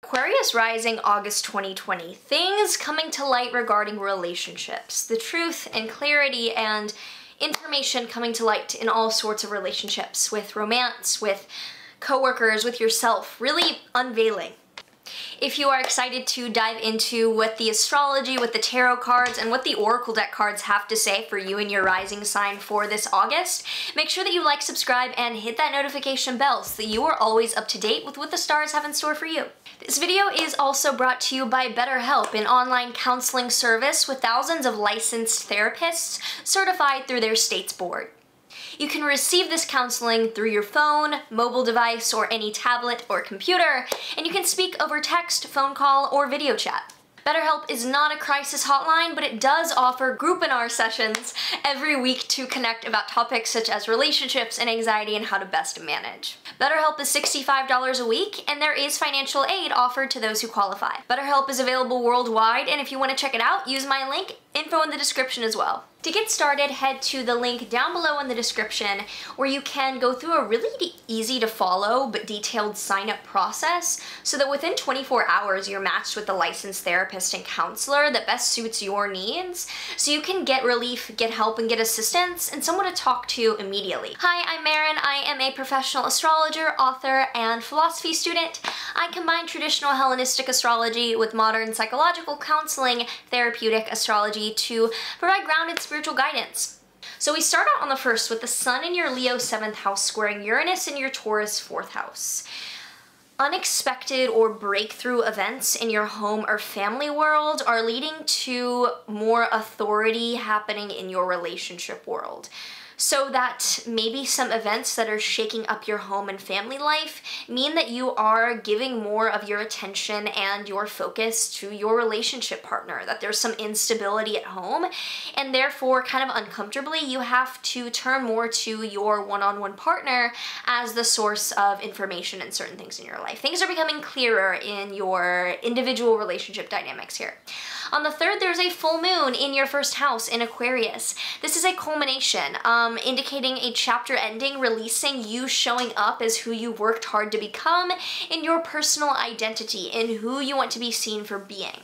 Aquarius rising August 2020. Things coming to light regarding relationships. The truth and clarity and information coming to light in all sorts of relationships, with romance, with coworkers, with yourself, really unveiling. If you are excited to dive into what the astrology, what the tarot cards, and what the oracle deck cards have to say for you and your rising sign for this August, make sure that you like, subscribe, and hit that notification bell so that you are always up to date with what the stars have in store for you. This video is also brought to you by BetterHelp, an online counseling service with thousands of licensed therapists certified through their state's board. You can receive this counseling through your phone, mobile device, or any tablet or computer, and you can speak over text, phone call, or video chat. BetterHelp is not a crisis hotline, but it does offer group-in-our sessions every week to connect about topics such as relationships and anxiety and how to best manage. BetterHelp is $65 a week, and there is financial aid offered to those who qualify. BetterHelp is available worldwide, and if you want to check it out, use my link, info in the description as well. To get started, head to the link down below in the description where you can go through a really easy to follow but detailed sign-up process so that within 24 hours you're matched with a licensed therapist and counselor that best suits your needs so you can get relief, get help, and get assistance and someone to talk to immediately. Hi, I'm Maren. I am a professional astrologer, author, and philosophy student. I combine traditional Hellenistic astrology with modern psychological counseling, therapeutic astrology to provide grounded spiritual guidance. So we start out on the 1st with the Sun in your Leo 7th house squaring Uranus in your Taurus 4th house. Unexpected or breakthrough events in your home or family world are leading to more authority happening in your relationship world. So that maybe some events that are shaking up your home and family life mean that you are giving more of your attention and your focus to your relationship partner, that there's some instability at home, and therefore kind of uncomfortably you have to turn more to your one-on-one partner as the source of information and certain things in your life. Things are becoming clearer in your individual relationship dynamics here. On the 3rd, there's a full moon in your 1st house in Aquarius. This is a culmination, indicating a chapter ending, releasing you showing up as who you worked hard to become in your personal identity, in who you want to be seen for being.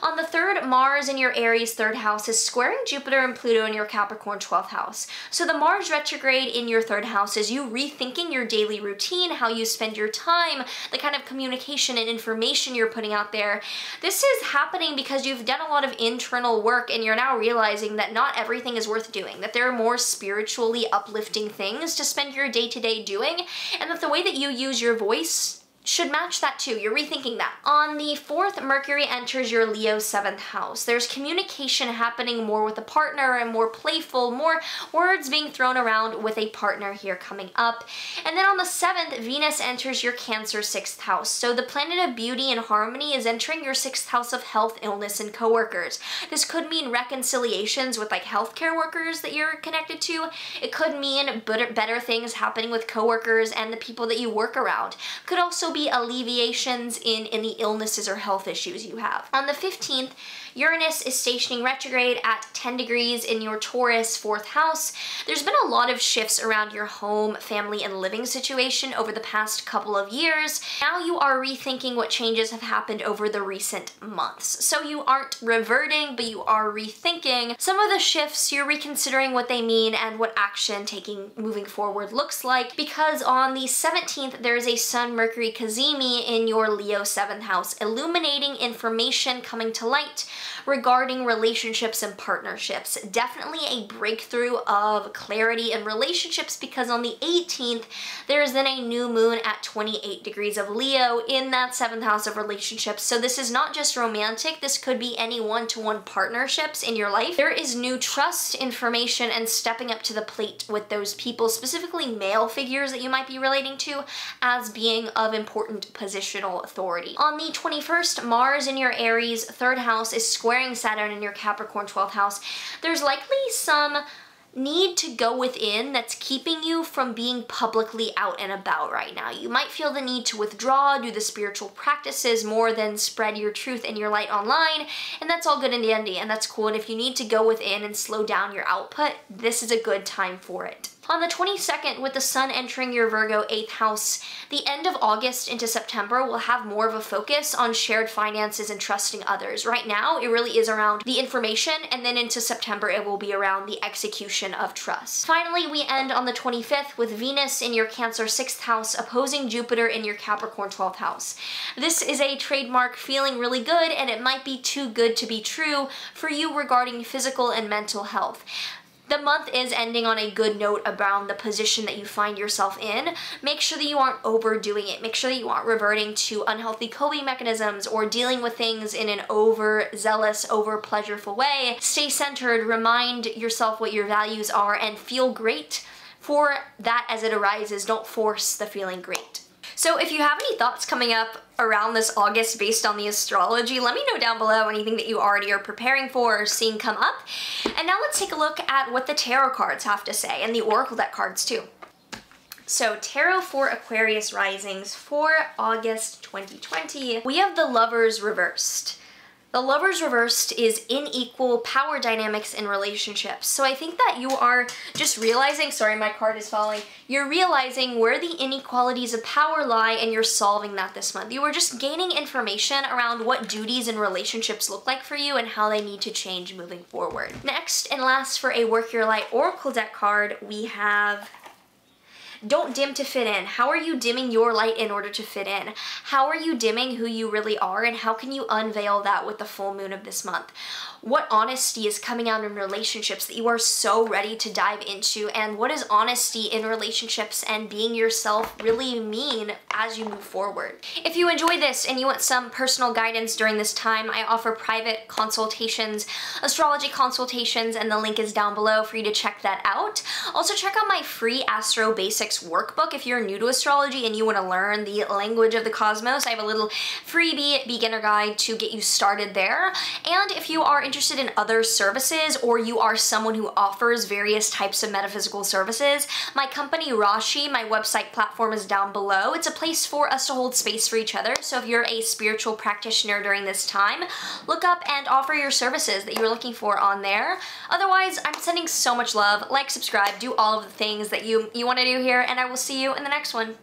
On the 3rd, Mars in your Aries 3rd house is squaring Jupiter and Pluto in your Capricorn 12th house. So the Mars retrograde in your 3rd house is you rethinking your daily routine, how you spend your time, the kind of communication and information you're putting out there. This is happening because you've done a lot of internal work and you're now realizing that not everything is worth doing, that there are more spiritually uplifting things to spend your day-to-day doing, and that the way that you use your voice should match that too. You're rethinking that. On the 4th, Mercury enters your Leo 7th house. There's communication happening more with a partner and more playful, more words being thrown around with a partner here coming up. And then on the 7th, Venus enters your Cancer 6th house. So the planet of beauty and harmony is entering your 6th house of health, illness, and coworkers. This could mean reconciliations with like healthcare workers that you're connected to. It could mean better things happening with coworkers and the people that you work around. Could also be alleviations in any illnesses or health issues you have. On the 15th, Uranus is stationing retrograde at 10 degrees in your Taurus 4th house. There's been a lot of shifts around your home, family, and living situation over the past couple of years. Now you are rethinking what changes have happened over the recent months. So you aren't reverting, but you are rethinking some of the shifts. You're reconsidering what they mean and what action taking moving forward looks like, because on the 17th, there is a Sun-Mercury cazimi in your Leo 7th house, illuminating information coming to light regarding relationships and partnerships. Definitely a breakthrough of clarity in relationships, because on the 18th, there is then a new moon at 28 degrees of Leo in that 7th house of relationships. So this is not just romantic, this could be any one-to-one partnerships in your life. There is new trust, information, and stepping up to the plate with those people, specifically male figures that you might be relating to, as being of important positional authority. On the 21st, Mars in your Aries 3rd house is squaring Saturn in your Capricorn 12th house. There's likely some need to go within that's keeping you from being publicly out and about right now. You might feel the need to withdraw, do the spiritual practices more than spread your truth and your light online, and that's all good and dandy, and that's cool. And if you need to go within and slow down your output, this is a good time for it. On the 22nd, with the Sun entering your Virgo 8th house, the end of August into September will have more of a focus on shared finances and trusting others. Right now, it really is around the information, and then into September, it will be around the execution of trust. Finally, we end on the 25th with Venus in your Cancer 6th house opposing Jupiter in your Capricorn 12th house. This is a trademark feeling really good, and it might be too good to be true for you regarding physical and mental health. The month is ending on a good note around the position that you find yourself in. Make sure that you aren't overdoing it. Make sure that you aren't reverting to unhealthy coping mechanisms or dealing with things in an overzealous, over-pleasureful way. Stay centered, remind yourself what your values are, and feel great for that as it arises. Don't force the feeling great. So if you have any thoughts coming up around this August based on the astrology, let me know down below anything that you already are preparing for or seeing come up. And now let's take a look at what the tarot cards have to say, and the oracle deck cards too. So tarot for Aquarius Risings for August 2020. We have the Lovers reversed. The Lovers reversed is unequal power dynamics in relationships. So I think that you are just realizing, sorry, my card is falling. You're realizing where the inequalities of power lie, and you're solving that this month. You are just gaining information around what duties and relationships look like for you and how they need to change moving forward. Next and last, for a Work Your Light oracle deck card, we have Don't dim to fit in. How are you dimming your light in order to fit in? How are you dimming who you really are, and how can you unveil that with the full moon of this month? What honesty is coming out in relationships that you are so ready to dive into, and what does honesty in relationships and being yourself really mean as you move forward? If you enjoy this and you want some personal guidance during this time, I offer private consultations, astrology consultations, and the link is down below for you to check that out. Also check out my free Astro Basics workbook if you're new to astrology and you want to learn the language of the cosmos. I have a little freebie beginner guide to get you started there. And if you are interested in other services, or you are someone who offers various types of metaphysical services, my company Rashi, my website platform, is down below. It's a place for us to hold space for each other. So if you're a spiritual practitioner during this time, look up and offer your services that you're looking for on there. Otherwise, I'm sending so much love. Like, subscribe, do all of the things that you want to do here, and I will see you in the next one.